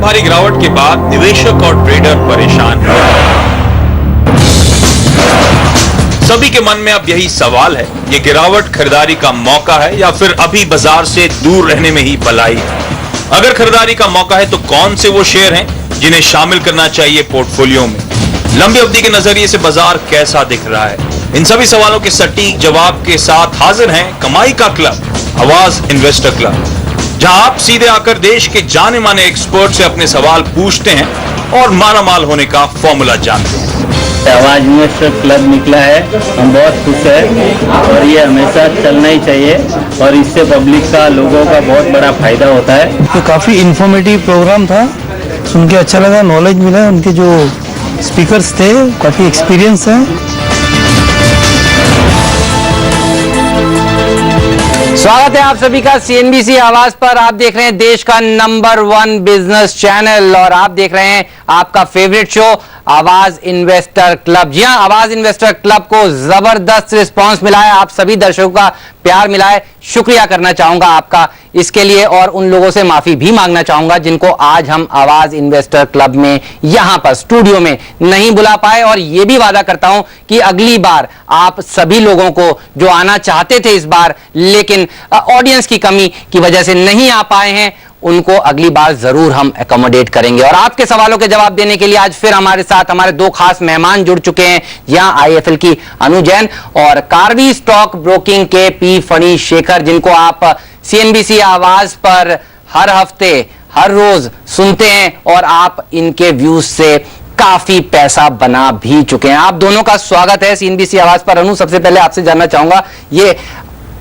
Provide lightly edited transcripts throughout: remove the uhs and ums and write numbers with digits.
भारी गिरावट के बाद निवेशक और ट्रेडर परेशान हैं। सभी के मन में अब यही सवाल है, ये गिरावट खरीदारी का मौका है या फिर अभी बाजार से दूर रहने में ही भलाई है? अगर खरीदारी का मौका है तो कौन से वो शेयर हैं जिन्हें शामिल करना चाहिए पोर्टफोलियो में? लंबी अवधि के नजरिए से बाजार कैसा दिख रहा है? इन सभी सवालों के सटीक जवाब के साथ हाजिर हैं कमाई का क्लब, आवाज इन्वेस्टर क्लब, जहां आप सीधे आकर देश के जाने माने एक्सपर्ट से अपने सवाल पूछते हैं और मालामाल होने का फॉर्मूला जानते हैं। आवाज इन्वेस्टर क्लब निकला है, हम बहुत खुश हैं और ये हमेशा चलना ही चाहिए और इससे पब्लिक का, लोगों का बहुत बड़ा फायदा होता है। तो काफ़ी इंफॉर्मेटिव प्रोग्राम था, सुन के अच्छा लगा, नॉलेज मिला। उनके जो स्पीकर्स थे काफ़ी एक्सपीरियंस हैं। स्वागत है आप सभी का सीएनबीसी आवाज पर। आप देख रहे हैं देश का नंबर 1 बिजनेस चैनल और आप देख रहे हैं आपका फेवरेट शो आवाज इन्वेस्टर क्लब। जी हां, आवाज इन्वेस्टर क्लब को जबरदस्त रिस्पांस मिला है, आप सभी दर्शकों का प्यार मिला है। शुक्रिया करना चाहूंगा आपका इसके लिए और उन लोगों से माफी भी मांगना चाहूंगा जिनको आज हम आवाज इन्वेस्टर क्लब में यहां पर स्टूडियो में नहीं बुला पाए। और यह भी वादा करता हूं कि अगली बार आप सभी लोगों को जो आना चाहते थे इस बार लेकिन ऑडियंस की कमी की वजह से नहीं आ पाए हैं, उनको अगली बार जरूर हम एकोमोडेट करेंगे। और आपके सवालों के जवाब देने के लिए आज फिर हमारे साथ हमारे दो खास मेहमान जुड़ चुके हैं। यहां आईएफएल की अनु जैन और कार्वी स्टॉक ब्रोकिंग के पी फणी शेखर, जिनको आप सीएनबीसी आवाज पर हर हफ्ते हर रोज सुनते हैं और आप इनके व्यूज से काफी पैसा बना भी चुके हैं। आप दोनों का स्वागत है सीएनबीसी आवाज पर। अनु, सबसे पहले आपसे जानना चाहूंगा, ये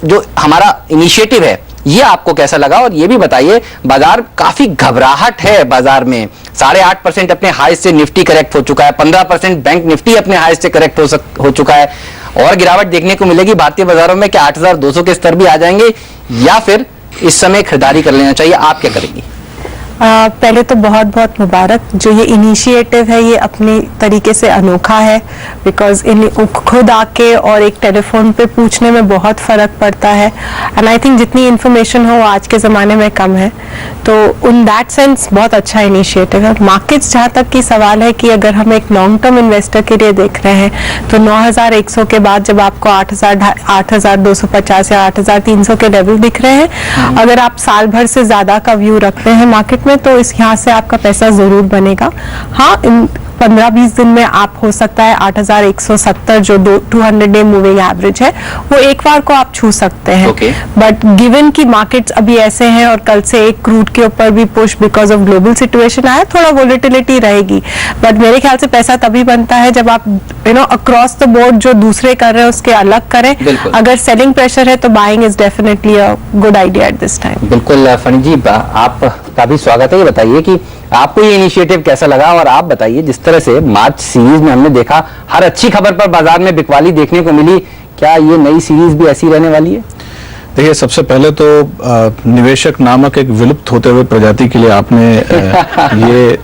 जो हमारा इनिशिएटिव है ये आपको कैसा लगा? और ये भी बताइए, बाजार काफी घबराहट है, बाजार में 8.5% अपने हाई से निफ्टी करेक्ट हो चुका है, 15% बैंक निफ्टी अपने हाई से करेक्ट हो चुका है और गिरावट देखने को मिलेगी भारतीय बाजारों में। क्या 8,200 के स्तर भी आ जाएंगे या फिर इस समय खरीदारी कर लेना चाहिए? आप क्या करेंगी? पहले तो बहुत बहुत मुबारक। जो ये इनिशिएटिव है ये अपने तरीके से अनोखा है, बिकॉज इन खुद आके और एक टेलीफोन पे पूछने में बहुत फ़र्क पड़ता है एंड आई थिंक जितनी इन्फॉर्मेशन हो आज के ज़माने में कम है, तो इन दैट सेंस बहुत अच्छा इनिशिएटिव है। मार्केट्स जहाँ तक की सवाल है कि अगर हम एक लॉन्ग टर्म इन्वेस्टर के लिए देख रहे हैं तो 9,100 के बाद जब आपको 8,250 या 8,300 के लेवल दिख रहे हैं, अगर आप साल भर से ज़्यादा का व्यू रखते हैं मार्केट में तो इस यहाँ से आपका पैसा जरूर बनेगा। हाँ, इन 15-20 दिन में आप हो सकता है 8,170 जो 200 डे मूविंग एवरेज है वो एक बार को आप छू सकते हैं। बट गिवन की मार्केट्स अभी ऐसे हैं और कल से एक क्रूड के ऊपर भी push because of global situation आया, थोड़ा वोलेटिलिटी रहेगी। बट मेरे ख्याल से पैसा तभी बनता है जब आप अक्रॉस द बोर्ड जो दूसरे कर रहे हैं उसके अलग करें। अगर सेलिंग प्रेशर है तो buying is definitely a good idea at this time. बिल्कुल फणी जी, आपका भी स्वागत है। ये बताइए कि आपको ये इनिशिएटिव कैसा लगा और आप बताइए जिस तरह से मार्च सीरीज में हमने देखा हर अच्छी खबर पर बाजार में बिकवाली देखने को मिली, क्या ये नई सीरीज भी ऐसी रहने वाली है? देखिए, सबसे पहले तो निवेशक नामक एक विलुप्त होते हुए प्रजाति के लिए आपने ये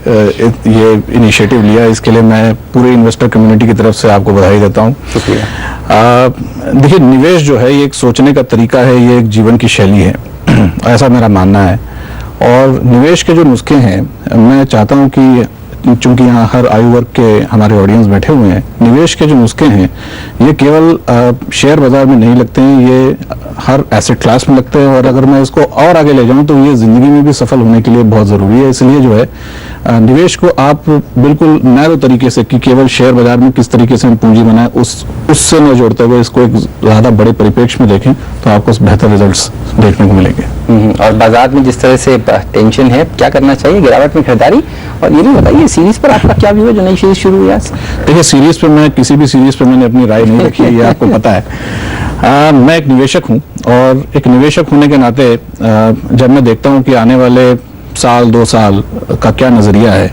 इनिशिएटिव लिया, इसके लिए मैं पूरी इन्वेस्टर कम्युनिटी की तरफ से आपको बधाई देता हूँ। देखिए, निवेश जो है ये एक सोचने का तरीका है, ये एक जीवन की शैली है, ऐसा मेरा मानना है। और निवेश के जो नुस्खे हैं, मैं चाहता हूं कि चूंकि यहाँ हर आयु वर्ग के हमारे ऑडियंस बैठे हुए हैं, निवेश के जो नुस्खे हैं ये केवल शेयर बाजार में नहीं लगते हैं, ये हर एसेट क्लास में लगते हैं। और अगर मैं इसको और आगे ले जाऊं तो ये जिंदगी में भी सफल होने के लिए बहुत जरूरी है। इसलिए जो है निवेश को आप बिल्कुल नैरो तरीके से कि केवल शेयर बाजार में किस तरीके से हम पूंजी बनाएं उससे न जोड़ते हुए इसको एक ज्यादा बड़े परिप्रेक्ष्य में देखें तो आपको बेहतर रिजल्ट्स देखने को मिलेंगे। और बाजार में जिस तरह से टेंशन है, क्या करना चाहिए? गिरावट में खरीदारी? और ये भी बताइए सीरीज पर आपका क्या व्यू है जो नई सीरीज शुरू हुई है? देखिए, सीरीज पर मैं किसी भी सीरीज पर मैंने अपनी राय नहीं रखी है, ये आपको पता है। मैं एक निवेशक हूँ और एक निवेशक होने के नाते जब मैं देखता हूँ कि आने वाले साल 2 साल का क्या नजरिया है,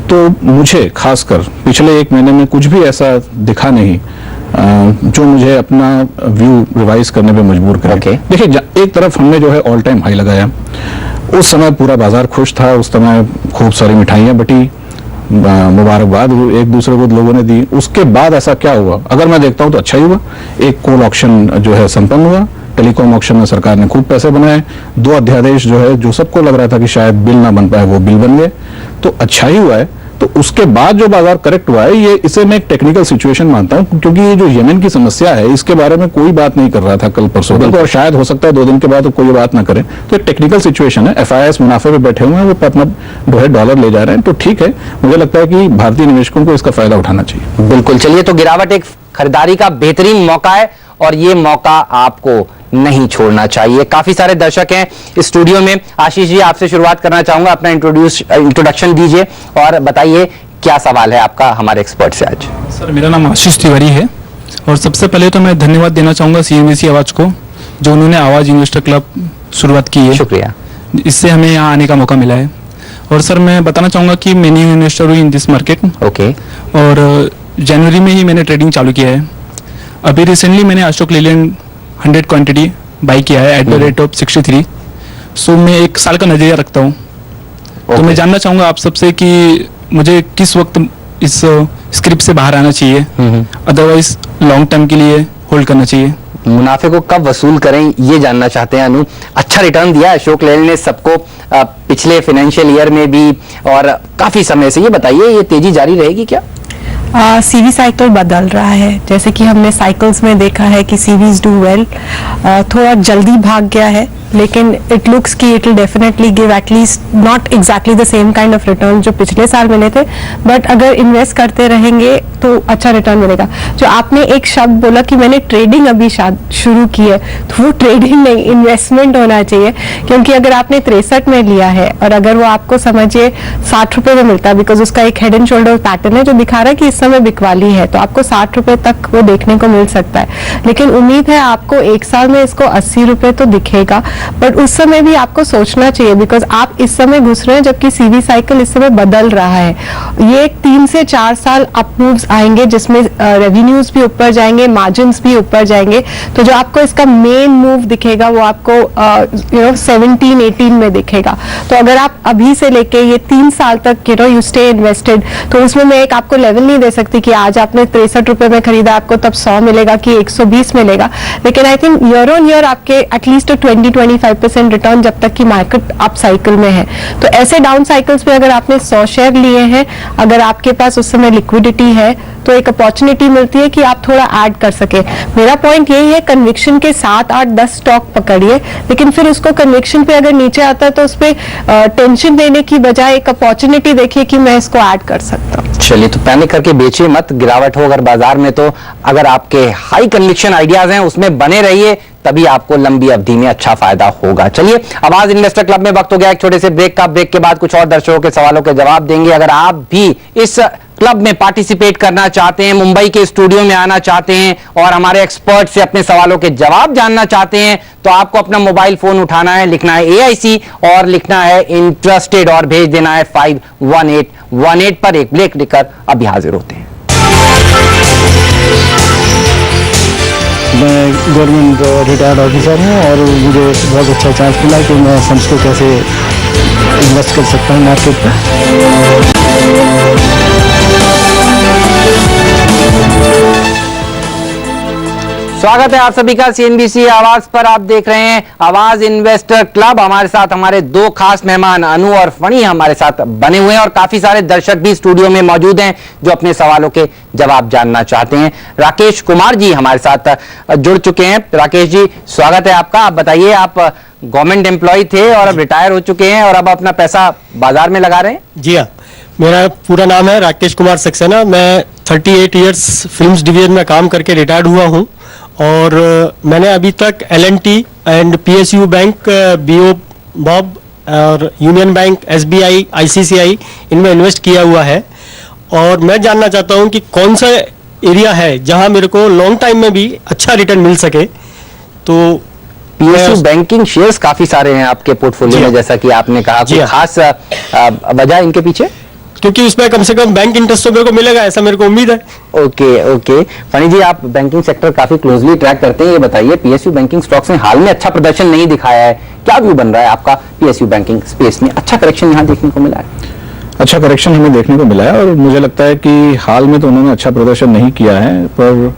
तो मुझे खासकर पिछले 1 महीने में कुछ भी ऐसा दिखा नहीं जो मुझे अपना व्यू रिवाइज करने पे मजबूर करे। देखिए, एक तरफ हमने जो है ऑल टाइम हाई लगाया, उस समय पूरा बाजार खुश था, उस समय खूब सारी मिठाइयां बटी, मुबारकबाद एक दूसरे को लोगों ने दी। उसके बाद ऐसा क्या हुआ? अगर मैं देखता हूं तो अच्छा ही हुआ। एक कोल ऑक्शन जो है संपन्न हुआ, टेलीकॉम ऑक्शन में सरकार ने खूब पैसे बनाए, 2 अध्यादेश जो है, जो सबको लग रहा था कि शायद बिल ना बन पाए, वो बिल बन गए, तो अच्छा ही हुआ है। तो उसके बाद जो बाजार करेक्ट हुआ है, ये इसे मैं एक टेक्निकल सिचुएशन मानता हूं, क्योंकि ये जो यमन की समस्या है, इसके बारे में कोई बात नहीं कर रहा था कल परसों तक, और शायद हो सकता है 2 दिन के बाद तो कोई बात ना करे। तो एक टेक्निकल सिचुएशन है, FIS मुनाफे पे बैठे हुए हैं, वो अपना जो है डॉलर ले जा रहे हैं, तो ठीक है। मुझे लगता है कि भारतीय निवेशकों को इसका फायदा उठाना चाहिए। बिल्कुल। चलिए, तो गिरावट एक खरीदारी का बेहतरीन मौका है और ये मौका आपको नहीं छोड़ना चाहिए। काफी सारे दर्शक हैं इस स्टूडियो में। आशीष जी, आपसे शुरुआत करना चाहूंगा, अपना इंट्रोडक्शन दीजिए और बताइए क्या सवाल है आपका हमारे एक्सपर्ट से आज। सर, मेरा नाम आशीष तिवारी है और सबसे पहले तो मैं धन्यवाद देना चाहूंगा CNBC आवाज को, जो उन्होंने आवाज इन्वेस्टर क्लब शुरुआत की है। शुक्रिया। इससे हमें यहाँ आने का मौका मिला है। और सर, मैं बताना चाहूंगा कि मैं न्यू इन्वेस्टर हूँ इन दिस मार्केट। ओके। और जनवरी में ही मैंने ट्रेडिंग चालू किया है। अभी रिसेंटली मैंने अशोक लेलैंड 100 क्वांटिटी बाई किया है एट द रेट ऑफ 63। सो मैं 1 साल का नजरिया रखता हूँ। तो मैं जानना चाहूंगा आप सबसे कि मुझे किस वक्त इस स्क्रिप्ट से बाहर आना चाहिए, अदरवाइज लॉन्ग टर्म के लिए होल्ड करना चाहिए। मुनाफे को कब वसूल करें, ये जानना चाहते हैं अनु। अच्छा रिटर्न दिया अशोक लेलैंड ने सबको पिछले फाइनेंशियल ईयर में भी और काफी समय से। ये बताइए, ये तेजी जारी रहेगी क्या? सीवी साइकिल बदल रहा है, जैसे कि हमने साइकिल्स में देखा है कि सीवीज डू वेल। थोड़ा जल्दी भाग गया है, लेकिन इट लुक्स कि it will definitely give at least not exactly the same kind of return जो पिछले साल मिले थे, बट अगर इन्वेस्ट करते रहेंगे तो अच्छा रिटर्न मिलेगा। जो आपने एक शब्द बोला कि मैंने ट्रेडिंग अभी शुरू की है, तो वो ट्रेडिंग नहीं, इन्वेस्टमेंट होना चाहिए। क्योंकि अगर आपने 63 में लिया है और अगर वो आपको समझिए 60 रुपए में मिलता है, बिकॉज उसका एक हेड एंड शोल्डर पैटर्न है जो दिखा रहा है कि इस समय बिकवाली है, तो आपको 60 रुपए तक वो देखने को मिल सकता है। लेकिन उम्मीद है आपको 1 साल में इसको 80 रुपए तो दिखेगा, बट उस समय भी आपको सोचना चाहिए, बिकॉज आप इस समय घुस रहे हैं जबकि सीवी साइकिल इस समय बदल रहा है। ये 3 से 4 साल अप मूव्स आएंगे, जिसमें रेवेन्यूज भी ऊपर जाएंगे, मार्जिन्स भी ऊपर जाएंगे। तो जो आपको इसका मेन मूव दिखेगा वो आपको 17-18 में दिखेगा। तो अगर आप अभी से लेके ये 3 साल तक यू स्टे इन्वेस्टेड, तो उसमें मैं एक आपको लेवल नहीं दे सकती कि आज आपने 63 रुपए में खरीदा आपको तब 100 मिलेगा कि 120 मिलेगा। लेकिन I think year on year आपके एटलीस्ट 20-25% रिटर्न जब तक कि मार्केट अप साइकिल में है। तो ऐसे डाउन साइकिल्स में अगर आपने 100 शेयर लिए हैं, अगर आपके पास उस समय लिक्विडिटी है, तो एक अपॉर्चुनिटी मिलती है कि आप थोड़ा ऐड कर सके। मेरा पॉइंट यही है, कन्विक्शन के 7, 8, 10 स्टॉक पकड़िए, लेकिन फिर उसको कन्विक्शन पे अगर नीचे आता है तो उस पर टेंशन देने की बजाय एक अपॉर्चुनिटी देखिए कि मैं इसको ऐड कर सकता हूँ। चलिए, तो पैनिक करके बेचिए मत। गिरावट हो अगर बाजार में, तो अगर आपके हाई कन्विक्शन आइडियाज हैं उसमें बने रहिए, तभी आपको लंबी अवधि में अच्छा फायदा होगा। चलिए, आवाज इन्वेस्टर क्लब में वक्त हो गया एक छोटे से ब्रेक का। ब्रेक के बाद कुछ और दर्शकों के सवालों के जवाब देंगे। अगर आप भी इस क्लब में पार्टिसिपेट करना चाहते हैं, मुंबई के स्टूडियो में आना चाहते हैं और हमारे एक्सपर्ट से अपने सवालों के जवाब जानना चाहते हैं, तो आपको अपना मोबाइल फोन उठाना है, लिखना है AIC और लिखना है इंटरेस्टेड और भेज देना है 51818 पर। एक ब्रेक लेकर अभी हाजिर होते हैं। मैं गवर्नमेंट रिटायर्ड ऑफिसर हूँ और मुझे बहुत अच्छा चांस मिला कि मैं फंड्स को कैसे इन्वेस्ट कर सकता हूँ मार्केट में। स्वागत है आप सभी का CNBC आवाज पर। आप देख रहे हैं आवाज इन्वेस्टर क्लब। हमारे साथ हमारे 2 खास मेहमान अनु और फणी हमारे साथ बने हुए हैं और काफी सारे दर्शक भी स्टूडियो में मौजूद हैं जो अपने सवालों के जवाब जानना चाहते हैं। राकेश कुमार जी हमारे साथ जुड़ चुके हैं। राकेश जी, स्वागत है आपका। आप बताइए, आप गवर्नमेंट एम्प्लॉय थे और अब रिटायर हो चुके हैं और अब अपना पैसा बाजार में लगा रहे हैं। जी हाँ, मेरा पूरा नाम है राकेश कुमार सक्सेना। मैं 38 इयर्स फिल्म्स डिवीजन में काम करके रिटायर्ड हुआ हूँ और मैंने अभी तक L&T and PSU bank, BO Bob और यूनियन बैंक, SBI, ICCI इनमें इन्वेस्ट किया हुआ है। और मैं जानना चाहता हूँ कि कौन सा एरिया है जहाँ मेरे को लॉन्ग टाइम में भी अच्छा रिटर्न मिल सके। तो PSU बैंकिंग शेयर्स काफी सारे हैं आपके पोर्टफोलियो में, जैसा कि आपने कहा। कोई खास वजह इनके पीछे? क्योंकि उसमें कम से कम बैंक इंटरेस्ट तो मेरे को मिलेगा, ऐसा मेरे को उम्मीद है। ओके। फणी जी, आप बैंकिंग सेक्टर काफी क्लोजली ट्रैक करते हैं, ये बताइए PSU बैंकिंग स्टॉक्स ने हाल में अच्छा प्रदर्शन नहीं दिखाया है, क्या व्यू बन रहा है आपका PSU बैंकिंग स्पेस में? अच्छा करेक्शन यहाँ देखने को मिला है? अच्छा करेक्शन हमें देखने को मिला है और मुझे लगता है कि हाल में तो उन्होंने अच्छा प्रदर्शन नहीं किया है, पर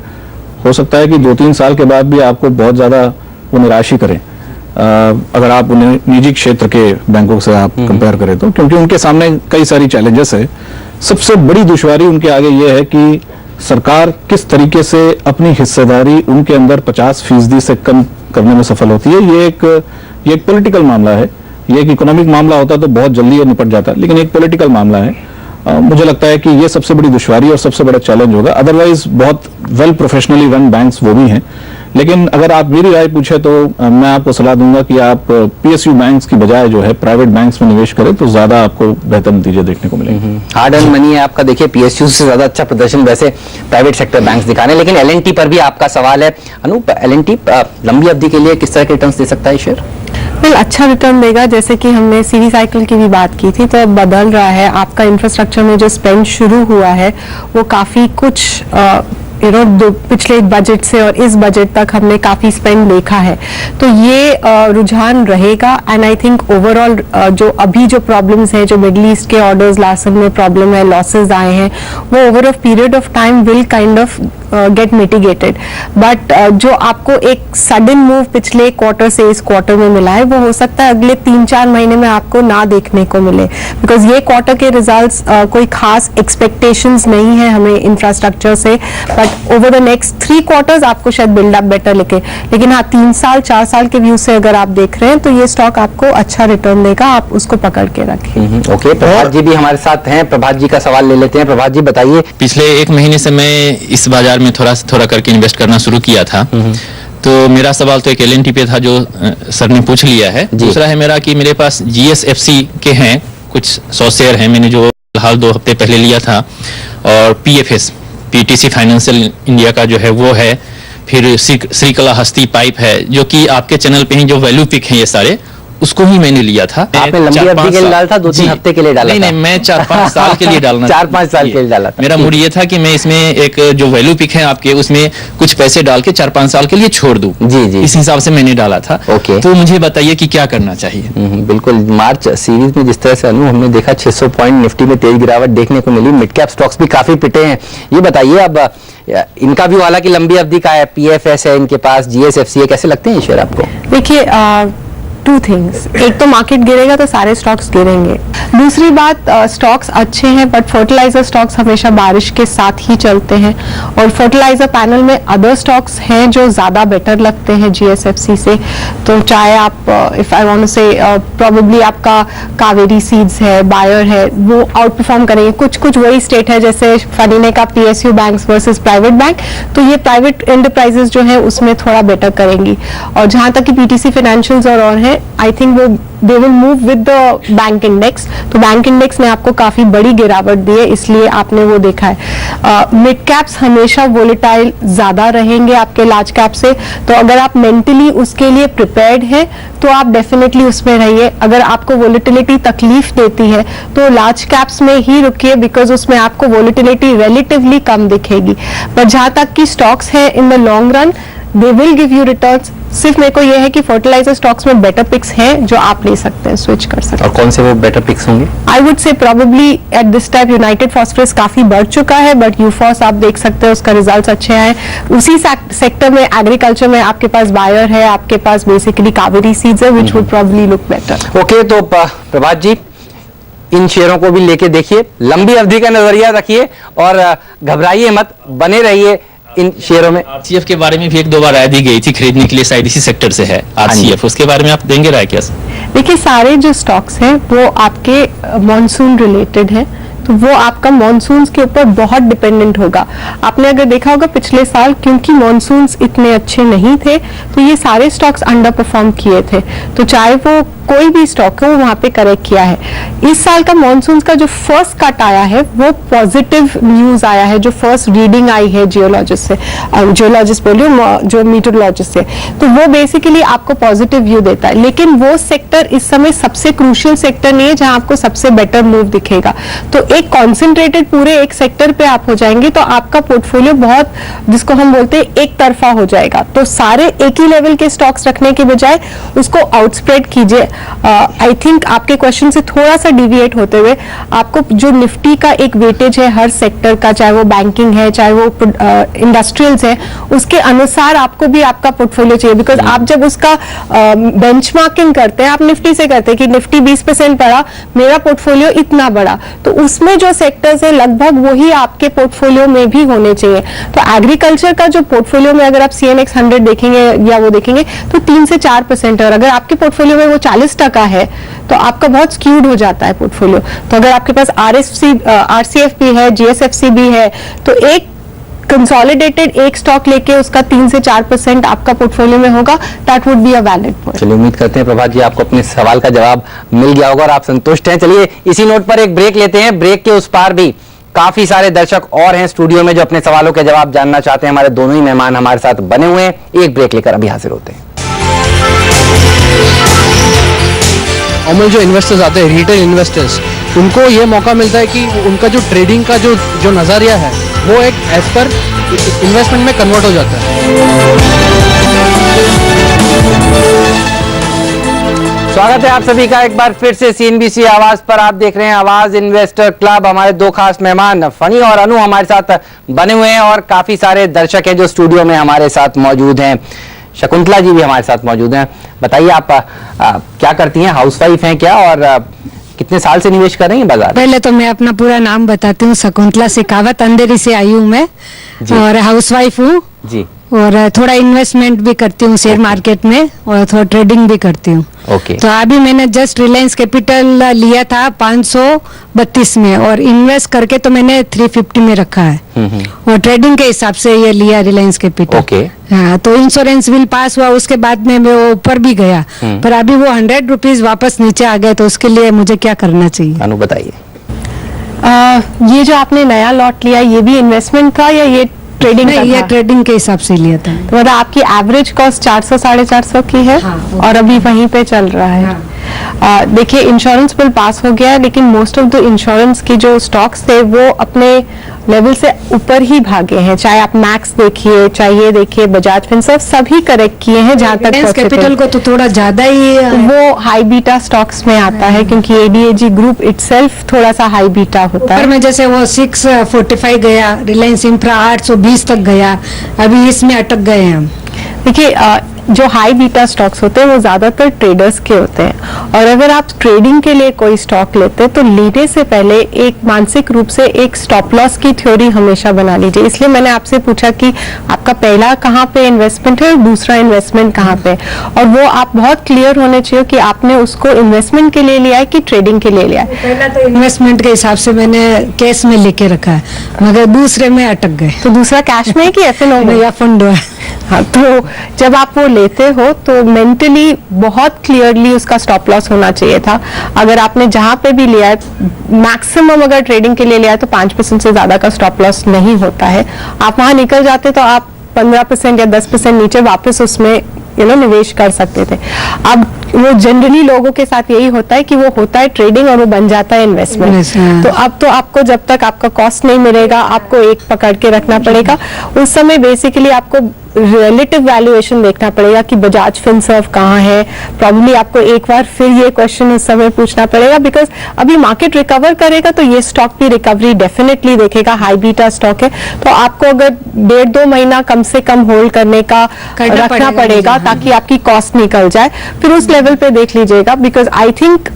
हो सकता है कि 2-3 साल के बाद भी आपको बहुत ज्यादा वो निराश ही करें अगर आप उन्हें निजी क्षेत्र के बैंकों से आप कंपेयर करें तो, क्योंकि उनके सामने कई सारी चैलेंजेस है। सबसे बड़ी दुश्वारी उनके आगे ये है कि सरकार किस तरीके से अपनी हिस्सेदारी उनके अंदर 50% से कम करने में सफल होती है। ये एक पॉलिटिकल मामला है। ये एक इकोनॉमिक मामला होता तो बहुत जल्दी ये निपट जाता, लेकिन एक पॉलिटिकल मामला है। मुझे लगता है कि ये सबसे बड़ी दुश्वारी और सबसे बड़ा चैलेंज होगा। अदरवाइज बहुत वेल प्रोफेशनली रन बैंक्स वो भी हैं, लेकिन अगर आप मेरी राय पूछे तो मैं आपको सलाह दूंगा कि आप पीएसयू बैंक्स की बजाय जो है प्राइवेट बैंक्स में निवेश करें तो ज्यादा आपको बेहतर नतीजे देखने को मिलेंगे। हार्ड अर्न मनी है आपका। देखिए पीएसयू से ज्यादा अच्छा प्रदर्शन वैसे प्राइवेट सेक्टर बैंक्स दिखा रहे हैं, लेकिन एलएनटी पर भी आपका सवाल है। अनूप, एलएनटी लंबी अवधि के लिए किस तरह के रिटर्न्स दे सकता है शेयर? अच्छा रिटर्न देगा। जैसे कि हमने सीरी साइकिल की भी बात की थी, तो अब बदल रहा है। आपका इंफ्रास्ट्रक्चर में जो स्पेंड शुरू हुआ है वो काफी कुछ पिछले बजट से और इस बजट तक हमने काफी स्पेंड देखा है, तो ये रुझान रहेगा। एंड आई थिंक ओवरऑल जो अभी जो प्रॉब्लम्स है, जो मिडिल ईस्ट के ऑर्डर्स लासन में प्रॉब्लम है, लॉसेस आए हैं, वो over a period of time will kind of get mitigated. But जो आपको एक सडन मूव पिछले क्वार्टर से इस क्वार्टर में मिला है, वो हो सकता है अगले 3-4 महीने में आपको ना देखने को मिले, बिकॉज ये क्वार्टर के रिजल्ट्स कोई खास एक्सपेक्टेशंस नहीं है हमें इंफ्रास्ट्रक्चर से। But over the next 3 quarters आपको शायद बिल्डअप बेटर लिखे, लेकिन हाँ 3 साल 4 साल के व्यू से अगर आप देख रहे हैं तो ये स्टॉक आपको अच्छा रिटर्न देगा, आप उसको पकड़ के रखिए। ओके, प्रभात जी भी हमारे साथ हैं। प्रभात जी का सवाल ले लेते हैं। प्रभात जी बताइए। पिछले 1 महीने से मैं इस बाजार में थोड़ा करके इन्वेस्ट करना शुरू किया था, तो मेरा सवाल तो एक एलएनटी पे था जो सर ने पूछ लिया है। दूसरा है मेरा कि मेरे पास जीएसएफसी के हैं कुछ 100 शेयर हैं, मैंने जो फिलहाल 2 हफ्ते पहले लिया था, और पीएफएस पीटीसी फाइनेंशियल इंडिया का जो है वो है, फिर श्रीकालाहस्ती पाइप है, जो कि आपके चैनल पे ही जो वैल्यू पिक है ये सारे, उसको ही मैंने लिया था। आपने लंबी अवधि के लिए डाला था, 2-3 हफ्ते के लिए डाला था? नहीं, मैं 4-5 साल के लिए डालना 4-5 साल के लिए डाला था। मेरा मूड ये था कि मैं इसमें एक जो वैल्यू पिक है आपके, उसमें कुछ पैसे डाल के 4-5 साल के लिए छोड़ दूं। जी। इस हिसाब से मैंने डाला था। ओके, तो मुझे बताइए कि क्या करना चाहिए। बिल्कुल, मार्च सीरीज में जिस तरह से हमने देखा 600 पॉइंट निफ्टी में तेज गिरावट देखने को मिली, मिड कैप स्टॉक्स भी काफी पिटे हैं। ये बताइए अब इनका भी हालांकि लंबी अवधि का है, पीएफएस है इनके पास, जीएसएफसी है, कैसे लगते हैं ये शेयर आपको? देखिए 2 थिंग्स, एक तो मार्केट गिरेगा तो सारे स्टॉक्स गिरेंगे। दूसरी बात, स्टॉक्स अच्छे हैं बट फर्टिलाइजर स्टॉक्स हमेशा बारिश के साथ ही चलते हैं, और फर्टिलाइजर पैनल में अदर स्टॉक्स हैं जो ज्यादा बेटर लगते हैं जीएसएफसी से। तो चाहे आप इफ आई वांट टू से प्रोबेबली आपका कावेरी सीड्स है, बायर है, वो आउट परफॉर्म करेंगे। कुछ वही स्टेट है, जैसे फनी ने कहा PSU banks versus private bank, तो ये प्राइवेट एंटरप्राइजेस जो है उसमें थोड़ा बेटर करेंगी। और जहां तक कि पीटीसी फाइनेंशियल्स और है, आई थिंक वो they will move with the bank index. तो बैंक इंडेक्स ने आपको काफी बड़ी गिरावट दी है, इसलिए आपने वो देखा है। मिड कैप्स हमेशा वोलेटाइल ज्यादा रहेंगे आपके लार्ज कैप से, तो अगर आप मेंटली उसके लिए प्रिपेयर्ड हैं तो आप डेफिनेटली उसमें रहिए। अगर आपको वोलेटिलिटी तकलीफ देती है तो लार्ज कैप्स में ही रुकिए, बिकॉज उसमें आपको वोलेटिलिटी रिलेटिवली कम दिखेगी। पर जहां तक कि स्टॉक्स है in the long run, they will give you returns. सिर्फ मेरे को यह है कि फर्टिलाइजर स्टॉक्स में बेटर पिक्स हैं जो आप ले सकते हैं, स्विच कर सकते हैं। और कौन से वो बेटर पिक्स होंगे? I would say probably at this time United phosphorus काफी बढ़ चुका है, बट यूफॉस आप देख सकते हैं उसका रिजल्ट्स अच्छे आए। उसी सेक्टर में एग्रीकल्चर में आपके पास बायर है, आपके पास बेसिकली कावेरी सीड्स है, which would probably look better. Okay, तो प्रभात जी इन शेयरों को भी लेके देखिए, लंबी अवधि का नजरिया रखिए और घबराइए मत, बने रहिए इन शेयरों में। आरसीएफ के बारे में भी 1-2 बार राय दी गई थी खरीदने के लिए, शायद इसी सेक्टर से है आरसीएफ, उसके बारे में आप देंगे राय क्या? देखिए सारे जो स्टॉक्स हैं वो आपके मॉनसून रिलेटेड हैं, तो वो आपका मॉनसून्स के ऊपर बहुत डिपेंडेंट होगा। आपने अगर देखा होगा पिछले साल, क्योंकि मॉनसून्स इतने अच्छे नहीं थे तो ये सारे स्टॉक्स अंडर परफॉर्म किए थे, तो चाहे वो कोई भी स्टॉक है वो वहां पे करेक्ट किया है। इस साल का मॉनसून्स का जो फर्स्ट कट आया है वो पॉजिटिव न्यूज आया है, जो फर्स्ट रीडिंग आई है जियोलॉजिस्ट से, जियोलॉजिस्ट बोलिए जो मीटरोलॉजिस्ट से, तो वो बेसिकली आपको पॉजिटिव व्यू देता है। लेकिन वो सेक्टर इस समय सबसे क्रूशियल सेक्टर नहीं है जहां आपको सबसे बेटर मूव दिखेगा। तो एक कॉन्सेंट्रेटेड पूरे एक सेक्टर पे आप हो जाएंगे तो आपका पोर्टफोलियो बहुत, जिसको हम बोलते हैं, एक तरफा हो जाएगा। तो सारे एक ही लेवल के स्टॉक्स रखने के बजाय उसको आउटस्प्रेड कीजिए। आई थिंक आपके क्वेश्चन से थोड़ा सा डिविएट होते हुए आपको जो निफ्टी का एक वेटेज है हर सेक्टर का, चाहे वो बैंकिंग है चाहे वो इंडस्ट्रियल्स है, उसके अनुसार आपको भी आपका पोर्टफोलियो चाहिए। बिकॉज आप जब उसका बेंचमार्किंग करते हैं, आप निफ्टी से करते हैं कि निफ्टी 20% बढ़ा, मेरा पोर्टफोलियो इतना बढ़ा, तो उसमें जो सेक्टर्स है लगभग वही आपके पोर्टफोलियो में भी होने चाहिए। तो एग्रीकल्चर का जो पोर्टफोलियो में अगर आप CNX 100 देखेंगे या वो देखेंगे तो 3 से 4% है, और अगर आपके पोर्टफोलियो में वो 40% है तो आपका बहुत स्क्यूड हो जाता है पोर्टफोलियो। तो अगर आपके पास RCF भी है, GSFC भी है, तो एक कंसोलिडेटेड एक स्टॉक लेके उसका 3 से 4% आपका पोर्टफोलियो में होगा, that would be a valid point. चलिए, उम्मीद करते हैं प्रभात जी आपको अपने सवाल का जवाब मिल गया होगा और आप संतुष्ट हैं। चलिए इसी नोट पर एक ब्रेक लेते हैं। ब्रेक के उस पार भी काफी सारे दर्शक और हैं स्टूडियो में जो अपने सवालों के जवाब जानना चाहते हैं। हमारे दोनों ही मेहमान हमारे साथ बने हुए हैं। एक ब्रेक लेकर अभी हाजिर होते हैं। नॉर्मल जो इन्वेस्टर्स आते हैं, रिटेल इन्वेस्टर्स, उनको ये मौका मिलता है कि उनका जो ट्रेडिंग का जो नज़रिया है वो एक एज पर इन्वेस्टमेंट में कन्वर्ट हो जाता है। स्वागत है आप सभी का एक बार फिर से CNBC आवाज पर। आप देख रहे हैं आवाज इन्वेस्टर क्लब। हमारे दो खास मेहमान फनी और अनु हमारे साथ बने हुए हैं और काफी सारे दर्शक हैं जो स्टूडियो में हमारे साथ मौजूद हैं। शकुंतला जी भी हमारे साथ मौजूद हैं। बताइए आप क्या करती हैं, हाउसवाइफ हैं क्या, और कितने साल से निवेश कर रही हैं बाजार? पहले तो मैं अपना पूरा नाम बताती हूँ। शकुंतला शेखावत, अंधेरी से आई हूँ मैं और हाउसवाइफ हूँ जी, और थोड़ा इन्वेस्टमेंट भी करती हूँ शेयर मार्केट में और थोड़ा ट्रेडिंग भी करती हूँ। तो अभी मैंने जस्ट रिलायंस कैपिटल लिया था 532 में और इन्वेस्ट करके तो मैंने 350 में रखा है और ट्रेडिंग के हिसाब से ये लिया रिलायंस कैपिटल। हाँ, तो इंश्योरेंस बिल पास हुआ, उसके बाद में वो ऊपर भी गया, पर अभी वो 100 रुपीज वापस नीचे आ गए। तो उसके लिए मुझे क्या करना चाहिए? अनु बताइए। ये जो आपने नया लॉट लिया, ये भी इन्वेस्टमेंट था या ये ट्रेडिंग? नहीं, ये ट्रेडिंग के हिसाब से लिया था। तो मतलब आपकी एवरेज कॉस्ट 400-450 की है। हाँ, और अभी वहीं पे चल रहा है। हाँ। देखिए, इंश्योरेंस बिल पास हो गया, लेकिन मोस्ट ऑफ द इंश्योरेंस की जो स्टॉक्स थे वो अपने लेवल से ऊपर ही भागे हैं। चाहे आप मैक्स देखिए, चाहे ये देखिए, बजाज फिनसर्व, सभी करेक्ट किए हैं जहां तक कैपिटल को तो थोड़ा ज्यादा ही वो हाई बीटा स्टॉक्स में आता है, क्योंकि ADAG ग्रुप इटसेल्फ थोड़ा सा हाई बीटा होता है। में जैसे वो 645 गया, रिलायंस इंफ्रा 820 तक गया, अभी इसमें अटक गए हैं हम। देखिए, जो हाई बीटा स्टॉक्स होते हैं वो ज्यादातर ट्रेडर्स के होते हैं, और अगर आप ट्रेडिंग के लिए कोई स्टॉक लेते हैं तो लेने से पहले एक मानसिक रूप से एक स्टॉप लॉस की थ्योरी हमेशा बना लीजिए। इसलिए मैंने आपसे पूछा कि आपका पहला कहाँ पे इन्वेस्टमेंट है और दूसरा इन्वेस्टमेंट कहाँ पे, और वो आप बहुत क्लियर होने चाहिए कि आपने उसको इन्वेस्टमेंट के लिए लिया है कि ट्रेडिंग के लिए लिया है। पहला तो इन्वेस्टमेंट के हिसाब से मैंने कैश में लेके रखा है, मगर दूसरे में अटक गए। तो दूसरा कैश में है कि FNO में? या फंडो है। हाँ, तो जब आप वो लेते हो तो मेंटली बहुत क्लियरली उसका स्टॉप लॉस होना चाहिए था। अगर आपने जहां पे भी लिया है, मैक्सिमम अगर ट्रेडिंग के लिए लिया है तो 5% से ज्यादा का स्टॉप लॉस नहीं होता है। आप वहां निकल जाते तो आप 15% या 10% नीचे वापस उसमें निवेश कर सकते थे। अब वो जनरली लोगों के साथ यही होता है कि वो होता है ट्रेडिंग और वो बन जाता है इन्वेस्टमेंट। तो अब तो आपको जब तक आपका कॉस्ट नहीं मिलेगा, आपको एक पकड़ के रखना पड़ेगा। उस समय बेसिकली आपको रिलेटिव वैल्यूएशन देखना पड़ेगा कि बजाज फिनसर्व कहाँ है। प्रॉब्ली आपको एक बार फिर ये क्वेश्चन उस समय पूछना पड़ेगा, बिकॉज अभी मार्केट रिकवर करेगा तो ये स्टॉक भी रिकवरी डेफिनेटली देखेगा। हाई बीटा स्टॉक है तो आपको अगर 1.5-2 महीना कम से कम होल्ड करने का रखना पड़ेगा ताकि आपकी कॉस्ट निकल जाए, फिर उस लेवल पे देख लीजिएगा। बिकॉज आई थिंक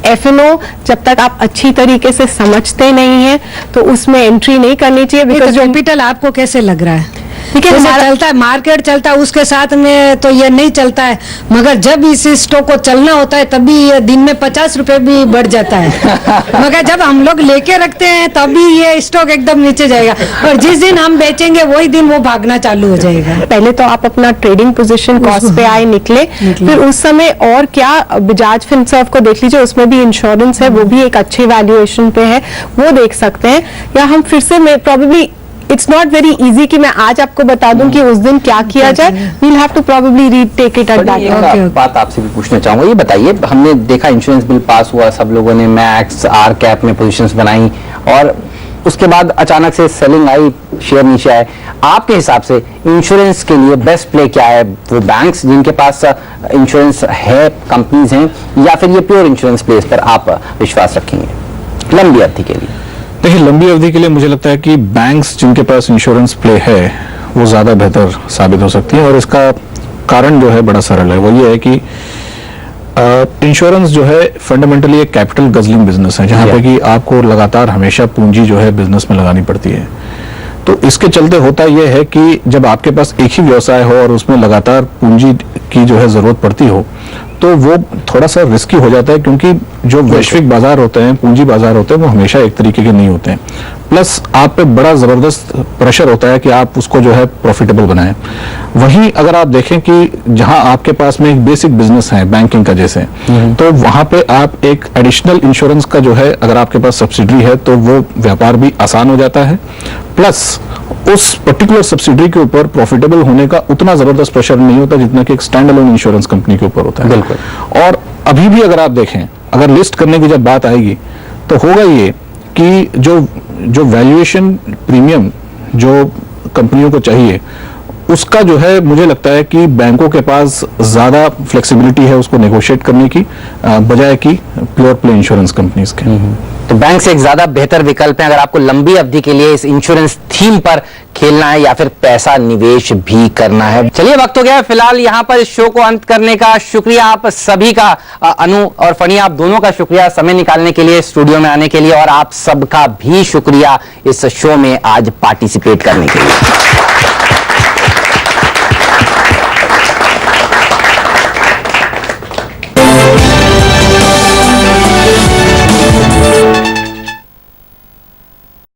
FNO जब तक आप अच्छी तरीके से समझते नहीं है तो उसमें एंट्री नहीं करनी चाहिए। बिकॉज कैपिटल आपको कैसे लग रहा है? जैसे चलता है मार्केट, चलता है उसके साथ में तो ये नहीं चलता है, मगर जब इस स्टॉक को चलना होता है तभी ये दिन में 50 रुपए भी बढ़ जाता है। मगर जब हम लोग लेके रखते हैं तभी ये स्टॉक एकदम नीचे जाएगा, और जिस दिन हम बेचेंगे वही दिन वो भागना चालू हो जाएगा। पहले तो आप अपना ट्रेडिंग पोजीशन कॉस्ट पे आए निकले, फिर उस समय और क्या बजाज फिनसर्व को देख लीजिए, उसमें भी इंश्योरेंस है, वो भी एक अच्छी वैल्यूएशन पे है, वो देख सकते हैं। या हम फिर से probably it's not very easy कि मैं आज आपको बता दूं कि उस दिन क्या किया जाए. We'll have to probably retake it at that. बात आपसे भी पूछना चाहूंगा, ये बताइए, हमने देखा इंश्योरेंस बिल पास हुआ, सब लोगों ने मैक्स आर कैप में पोजीशंस बनाई और उसके बाद अचानक से सेलिंग आई, शेयर नीचे आए. आपके हिसाब से इंश्योरेंस के लिए बेस्ट प्ले क्या है? वो बैंक्स जिनके पास इंश्योरेंस है, कंपनीज हैं, या फिर ये प्योर इंश्योरेंस प्लेस पर आप विश्वास रखेंगे लंबी अवधि के लिए? देखिए, लंबी अवधि के लिए मुझे लगता है कि बैंक्स जिनके पास इंश्योरेंस प्ले है वो ज्यादा बेहतर साबित हो सकती है, और इसका कारण जो है बड़ा सरल है. वो ये है कि इंश्योरेंस जो है फंडामेंटली एक कैपिटल गजलिंग बिजनेस है, जहां पे कि आपको लगातार हमेशा पूंजी जो है बिजनेस में लगानी पड़ती है. तो इसके चलते होता यह है कि जब आपके पास एक ही व्यवसाय हो और उसमें लगातार पूंजी की जो है जरूरत पड़ती हो, तो वो थोड़ा सा रिस्की हो जाता है, क्योंकि जो वैश्विक बाजार होते हैं, पूंजी बाजार होते हैं, वो हमेशा एक तरीके के नहीं होते हैं. प्लस आप पे बड़ा जबरदस्त प्रेशर होता है कि आप उसको जो है प्रॉफिटेबल बनाएं. वहीं अगर आप देखें कि जहां आपके पास में एक बेसिक बिजनेस है बैंकिंग का जैसे, तो वहां पे आप एक एडिशनल इंश्योरेंस का जो है, अगर आपके पास सब्सिडरी है तो वो व्यापार भी आसान हो जाता है. प्लस उस पर्टिकुलर सब्सिडरी के ऊपर प्रॉफिटेबल होने का उतना जबरदस्त प्रेशर नहीं होता जितना कि एक स्टैंड अलोन इंश्योरेंस कंपनी के ऊपर होता है. बिल्कुल. और अभी भी अगर आप देखें, अगर लिस्ट करने की जब बात आएगी तो होगा ये कि जो वैल्यूएशन प्रीमियम जो कंपनियों को चाहिए, उसका जो है मुझे लगता है कि बैंकों के पास ज्यादा फ्लेक्सिबिलिटी है उसको नेगोशिएट करने की, बजाय कि प्योर प्ले इंश्योरेंस कंपनीज के. तो बैंक से एक ज्यादा बेहतर विकल्प है अगर आपको लंबी अवधि के लिए इस इंश्योरेंस थीम पर खेलना है या फिर पैसा निवेश भी करना है. चलिए, वक्त हो गया है फिलहाल यहाँ पर इस शो को अंत करने का. शुक्रिया आप सभी का, अनु और फनी, आप दोनों का शुक्रिया समय निकालने के लिए, स्टूडियो में आने के लिए, और आप सबका भी शुक्रिया इस शो में आज पार्टिसिपेट करने के लिए.